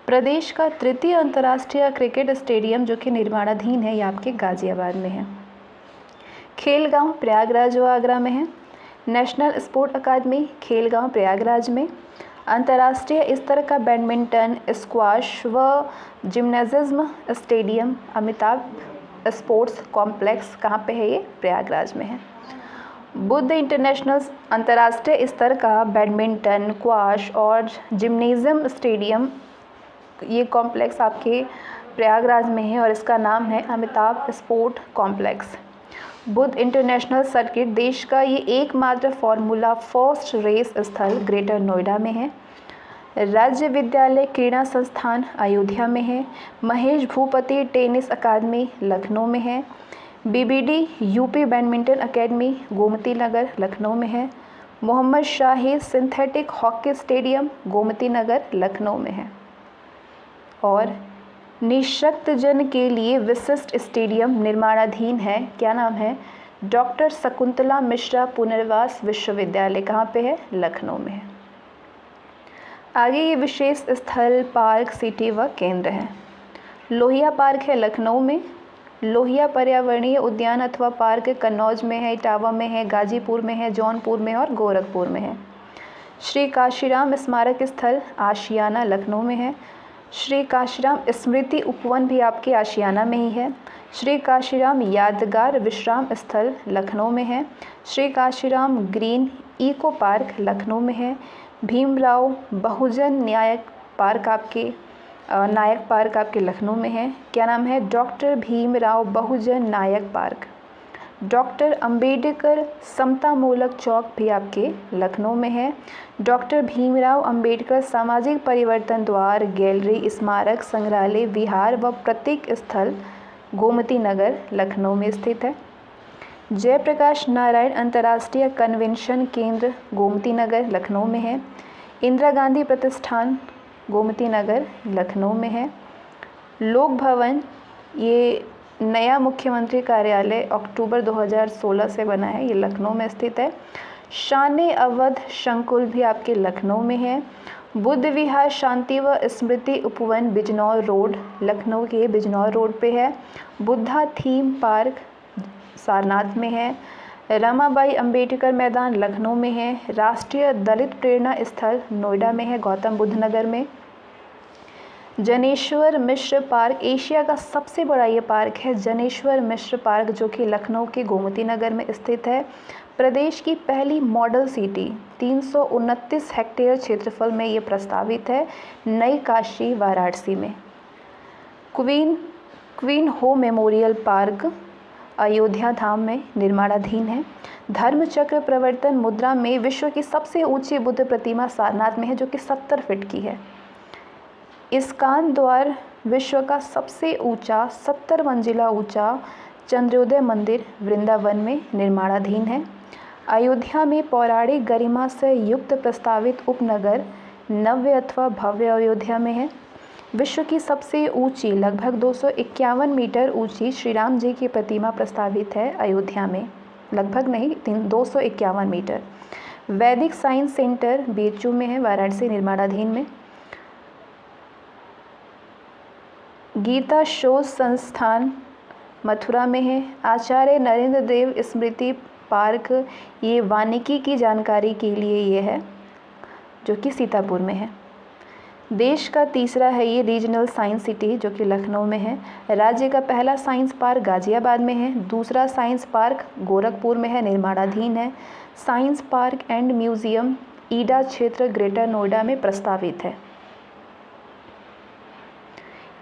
प्रदेश का तृतीय अंतर्राष्ट्रीय क्रिकेट स्टेडियम जो कि निर्माणाधीन है, ये आपके गाजियाबाद में है। खेलगांव प्रयागराज व आगरा में है। नेशनल स्पोर्ट अकादमी खेलगांव प्रयागराज में। अंतर्राष्ट्रीय स्तर का बैडमिंटन, स्क्वाश व जिम्नाजिज्म स्टेडियम अमिताभ स्पोर्ट्स कॉम्प्लेक्स, कहाँ पे है? ये प्रयागराज में है। बुद्ध इंटरनेशनल अंतर्राष्ट्रीय स्तर का बैडमिंटन, स्क्वाश और जिम्नेजियम स्टेडियम, ये कॉम्प्लेक्स आपके प्रयागराज में है और इसका नाम है Amitabh sport complex. Buddh international circuit देश का ये एकमात्र फार्मूला फर्स्ट रेस स्थल ग्रेटर नोएडा में है। राज्य विद्यालय क्रीड़ा संस्थान अयोध्या में है। महेश भूपति टेनिस अकादमी लखनऊ में है। BBD UP badminton academy Gomti Nagar Lucknow में है। Mohammad Shahi synthetic hockey stadium Gomti Nagar Lucknow में है। और निःशक्तजन के लिए विशिष्ट स्टेडियम निर्माणाधीन है, क्या नाम है? डॉक्टर शकुंतला मिश्रा पुनर्वास विश्वविद्यालय, कहाँ पे है? लखनऊ में है। आगे ये विशेष स्थल पार्क सिटी व केंद्र है। लोहिया पार्क है लखनऊ में। लोहिया पर्यावरणीय उद्यान अथवा पार्क कन्नौज में है, इटावा में है, गाजीपुर में है, जौनपुर में और गोरखपुर में है। श्री काशीराम स्मारक स्थल आशियाना लखनऊ में है। श्री काशीराम स्मृति उपवन भी आपके आशियाना में ही है। श्री काशीराम यादगार विश्राम स्थल लखनऊ में है। Shri Kashiram green eco park Lucknow में है। भीमराव बहुजन नायक पार्क आपके लखनऊ में है, क्या नाम है? डॉक्टर भीमराव बहुजन नायक पार्क। डॉक्टर अंबेडकर समतामूलक चौक भी आपके लखनऊ में है। डॉक्टर भीमराव अंबेडकर सामाजिक परिवर्तन द्वार, गैलरी, स्मारक, संग्रहालय, विहार व प्रतीक स्थल गोमती नगर लखनऊ में स्थित है। जयप्रकाश नारायण अंतर्राष्ट्रीय कन्वेंशन केंद्र गोमती नगर लखनऊ में है। इंदिरा गांधी प्रतिष्ठान गोमती नगर लखनऊ में है। लोक भवन, ये नया मुख्यमंत्री कार्यालय अक्टूबर 2016 से बना है, ये लखनऊ में स्थित है। शान-ए-अवध संकुल भी आपके लखनऊ में है। बुद्ध विहार शांति व स्मृति उपवन बिजनौर रोड, लखनऊ के बिजनौर रोड पे है। बुद्धा थीम पार्क सारनाथ में है। रमाबाई अंबेडकर मैदान लखनऊ में है। राष्ट्रीय दलित प्रेरणा स्थल नोएडा में है, गौतम बुद्ध नगर में। जनेश्वर मिश्र पार्क एशिया का सबसे बड़ा ये पार्क है, जनेश्वर मिश्र पार्क, जो कि लखनऊ के गोमती नगर में स्थित है। प्रदेश की पहली मॉडल सिटी 329 हेक्टेयर क्षेत्रफल में ये प्रस्तावित है, नई काशी वाराणसी में। क्वीन हो मेमोरियल पार्क अयोध्या धाम में निर्माणाधीन है। धर्मचक्र प्रवर्तन मुद्रा में विश्व की सबसे ऊंची बुद्ध प्रतिमा सारनाथ में है, जो कि 70 फीट की है। इस्कान द्वार विश्व का सबसे ऊंचा 70 मंजिला ऊंचा चंद्रोदय मंदिर वृंदावन में निर्माणाधीन है। अयोध्या में पौराणिक गरिमा से युक्त प्रस्तावित उपनगर नव्य अथवा भव्य अयोध्या में है। विश्व की सबसे ऊंची लगभग 251 मीटर ऊंची श्री राम जी की प्रतिमा प्रस्तावित है अयोध्या में, लगभग नहीं 251 मीटर। वैदिक साइंस सेंटर बीएचयू में है, वाराणसी निर्माणाधीन में। गीता शोध संस्थान मथुरा में है। आचार्य नरेंद्र देव स्मृति पार्क ये वानिकी की जानकारी के लिए ये है, जो कि सीतापुर में है। देश का तीसरा है ये रीजनल साइंस सिटी, जो कि लखनऊ में है। राज्य का पहला साइंस पार्क गाजियाबाद में है। दूसरा साइंस पार्क गोरखपुर में है, निर्माणाधीन है। साइंस पार्क एंड म्यूजियम ईडा क्षेत्र ग्रेटर नोएडा में प्रस्तावित है।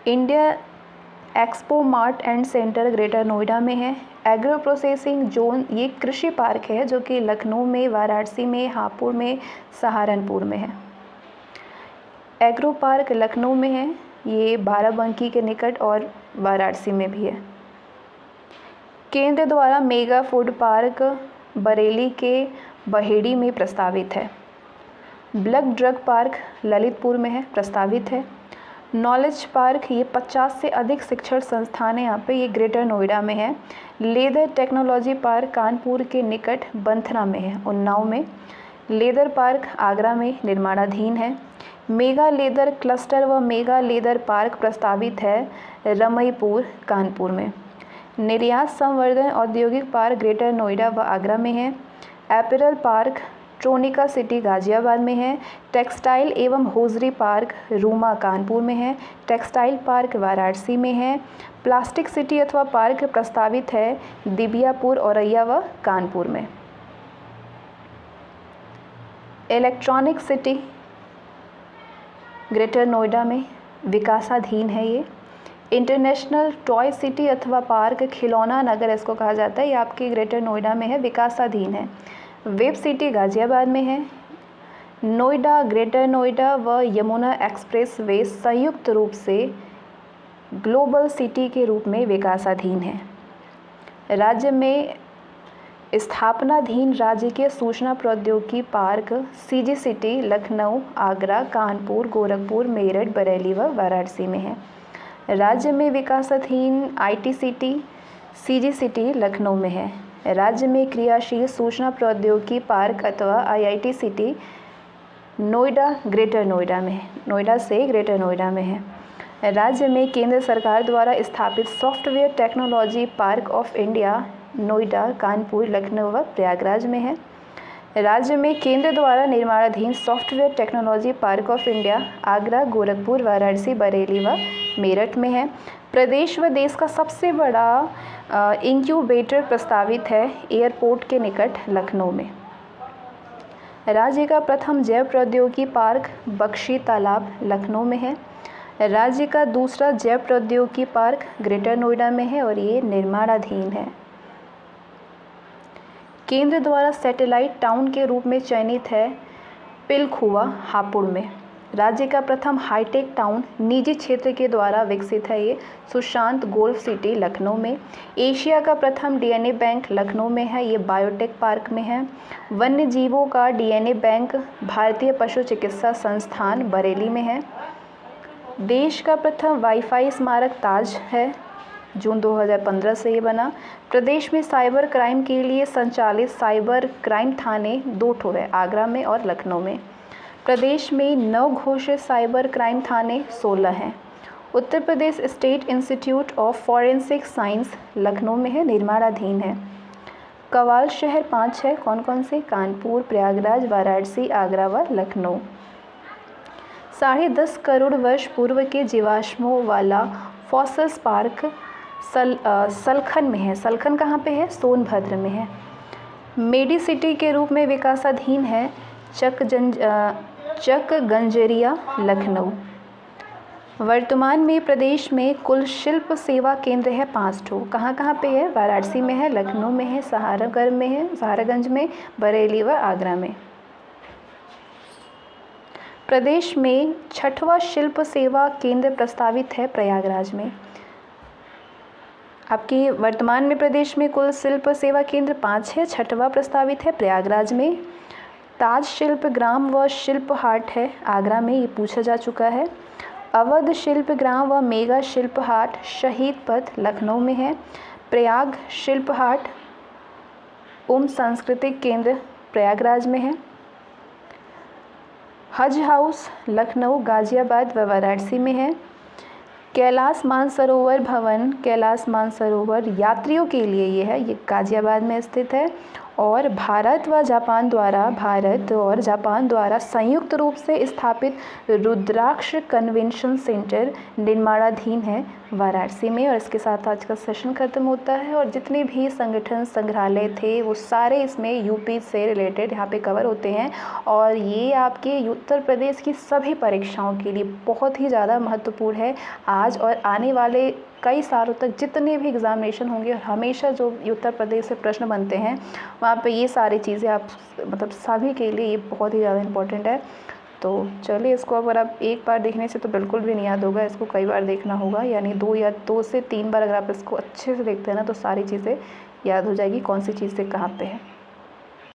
India expo mart and centre greater Noida में है। एग्रो प्रोसेसिंग जोन ये कृषि पार्क है, जो कि लखनऊ में, वाराणसी में, हापुड़ में, सहारनपुर में है। एग्रो पार्क लखनऊ में है, ये बाराबंकी के निकट, और वाराणसी में भी है। केंद्र द्वारा मेगा फूड पार्क बरेली के बहेड़ी में प्रस्तावित है। ब्लड ड्रग पार्क ललितपुर में है, प्रस्तावित है। नॉलेज पार्क ये 50 से अधिक शिक्षण संस्थान है यहाँ पे, ये ग्रेटर नोएडा में है। लेदर टेक्नोलॉजी पार्क कानपुर के निकट बंथरा में है, उन्नाव में। लेदर पार्क आगरा में निर्माणाधीन है। मेगा लेदर क्लस्टर व मेगा लेदर पार्क प्रस्तावित है रमईपुर कानपुर में। निर्यात संवर्धन औद्योगिक पार्क ग्रेटर नोएडा व आगरा में है। Apparel park Tronica city Ghaziabad में है। टेक्सटाइल एवं होजरी पार्क रूमा कानपुर में है। टेक्सटाइल पार्क वाराणसी में है। प्लास्टिक सिटी अथवा पार्क प्रस्तावित है दिबियापुर, औरैया व कानपुर में। इलेक्ट्रॉनिक सिटी ग्रेटर नोएडा में विकासाधीन है ये। इंटरनेशनल टॉय सिटी अथवा पार्क खिलौना नगर इसको कहा जाता है, ये आपके ग्रेटर नोएडा में है, विकासाधीन है। वेब सिटी गाजियाबाद में है। नोएडा, ग्रेटर नोएडा व यमुना एक्सप्रेस वे संयुक्त रूप से ग्लोबल सिटी के रूप में विकासाधीन है। राज्य में स्थापनाधीन राज्य के सूचना प्रौद्योगिकी park CG city Lucknow, Agra, Kanpur, Gorakhpur, Meerut, Bareilly व वाराणसी में है। राज्य में विकासाधीन IT city CG city Lucknow में है। राज्य में क्रियाशील सूचना प्रौद्योगिकी पार्क अथवा IIT city Noida, greater Noida में है, नोएडा से ग्रेटर नोएडा में है। राज्य में केंद्र सरकार द्वारा स्थापित software technology park of India Noida, Kanpur, Lucknow व प्रयागराज में है। राज्य में केंद्र द्वारा निर्माणाधीन software technology park of India Agra, Gorakhpur, Varanasi, Bareilly व मेरठ में है। प्रदेश व देश का सबसे बड़ा इंक्यूबेटर प्रस्तावित है एयरपोर्ट के निकट लखनऊ में। राज्य का प्रथम जैव प्रौद्योगिकी पार्क बख्शी तालाब लखनऊ में है। राज्य का दूसरा जैव प्रौद्योगिकी पार्क ग्रेटर नोएडा में है और ये निर्माणाधीन है। केंद्र द्वारा सैटेलाइट टाउन के रूप में चयनित है पिलखुआ हापुड़ में। राज्य का प्रथम हाईटेक टाउन निजी क्षेत्र के द्वारा विकसित है ये सुशांत गोल्फ सिटी लखनऊ में। एशिया का प्रथम डीएनए बैंक लखनऊ में है, ये बायोटेक पार्क में है। वन्य जीवों का डीएनए बैंक भारतीय पशु चिकित्सा संस्थान बरेली में है। देश का प्रथम वाईफाई स्मारक ताज है, जून 2015 से ये बना। प्रदेश में साइबर क्राइम के लिए संचालित साइबर क्राइम थाने 2 ठो है, आगरा में और लखनऊ में। प्रदेश में नवघोषित साइबर क्राइम थाने 16 हैं। Uttar Pradesh state institute of forensic science Lucknow में है, निर्माणाधीन है। कवाल शहर 5 है, कौन कौन से? कानपुर, प्रयागराज, वाराणसी, आगरा व लखनऊ। 10.5 करोड़ वर्ष पूर्व के जीवाश्मों वाला फॉसिल्स पार्क सलखन में है। सलखन कहाँ पे है? सोनभद्र में है। मेडी सिटी के रूप में विकासाधीन है चकगंजरिया लखनऊ। वर्तमान में प्रदेश में कुल शिल्प सेवा केंद्र है 5 ठो। कहाँ कहाँ पे है? वाराणसी में है, लखनऊ में है, सहारनगंज में, बरेली व आगरा में। प्रदेश में 6वां शिल्प सेवा केंद्र प्रस्तावित है प्रयागराज में। आपकी वर्तमान में प्रदेश में कुल शिल्प सेवा केंद्र 5 है, 6वां प्रस्तावित है प्रयागराज में। ताज शिल्प ग्राम व शिल्प हाट है आगरा में, ये पूछा जा चुका है। अवध शिल्प ग्राम व मेगा शिल्प हाट शहीद पथ लखनऊ में है। प्रयाग शिल्प हाट सांस्कृतिक केंद्र प्रयागराज में है। हज हाउस लखनऊ, गाजियाबाद व वाराणसी में है। कैलाश मानसरोवर भवन, कैलाश मानसरोवर यात्रियों के लिए ये है, ये गाजियाबाद में स्थित है। और भारत और जापान द्वारा संयुक्त रूप से स्थापित रुद्राक्ष कन्वेंशन सेंटर निर्माणाधीन है वाराणसी में। और इसके साथ आज का सेशन खत्म होता है। और जितने भी संगठन संग्रहालय थे वो सारे इसमें यूपी से रिलेटेड यहाँ पे कवर होते हैं। और ये आपके उत्तर प्रदेश की सभी परीक्षाओं के लिए बहुत ही ज़्यादा महत्वपूर्ण है। आज और आने वाले कई सालों तक जितने भी एग्ज़ामिनेशन होंगे, हमेशा जो उत्तर प्रदेश से प्रश्न बनते हैं वहाँ पे ये सारी चीज़ें आप सभी के लिए ये बहुत ही ज़्यादा इम्पोर्टेंट है। तो चलिए, इसको अगर आप एक बार देखने से तो बिल्कुल भी नहीं याद होगा, इसको कई बार देखना होगा, यानी 2 से 3 बार अगर आप इसको अच्छे से देखते हैं ना तो सारी चीज़ें याद हो जाएगी कौन सी चीज़ से कहाँ पे है।